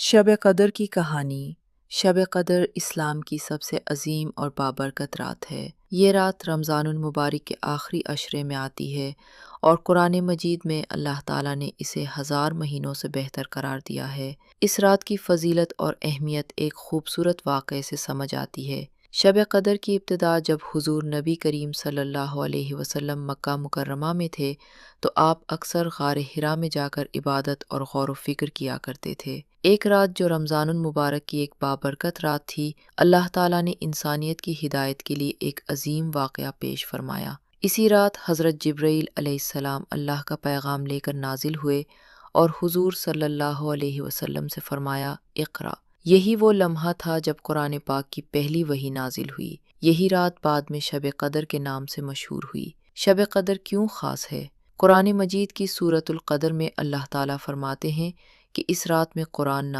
شب قدر کی کہانی۔ شب قدر اسلام کی سب سے عظیم اور بابرکت رات ہے۔ یہ رات رمضان المبارک کے آخری عشرے میں آتی ہے اور قرآن مجید میں اللہ تعالیٰ نے اسے 1000 مہینوں سے بہتر قرار دیا ہے۔ اس رات کی فضیلت اور اہمیت ایک خوبصورت واقعے سے سمجھ آتی ہے۔ شب قدر کی ابتدا جب حضور نبی کریم صلی اللہ علیہ وسلم مکہ مکرمہ میں تھے تو آپ اکثر غار حرا میں جا کر عبادت اور غور و فکر کیا کرتے تھے۔ ایک رات جو رمضان المبارک کی ایک بابرکت رات تھی، اللہ تعالیٰ نے انسانیت کی ہدایت کے لیے ایک عظیم واقعہ پیش فرمایا۔ اسی رات حضرت جبرائیل علیہ السلام اللہ کا پیغام لے کر نازل ہوئے اور حضور صلی اللہ علیہ وسلم سے فرمایا، اقرا۔ یہی وہ لمحہ تھا جب قرآن پاک کی پہلی وحی نازل ہوئی۔ یہی رات بعد میں شب قدر کے نام سے مشہور ہوئی۔ شب قدر کیوں خاص ہے؟ قرآن مجید کی سورۃ القدر میں اللہ تعالیٰ فرماتے ہیں کہ اس رات میں قرآن نازل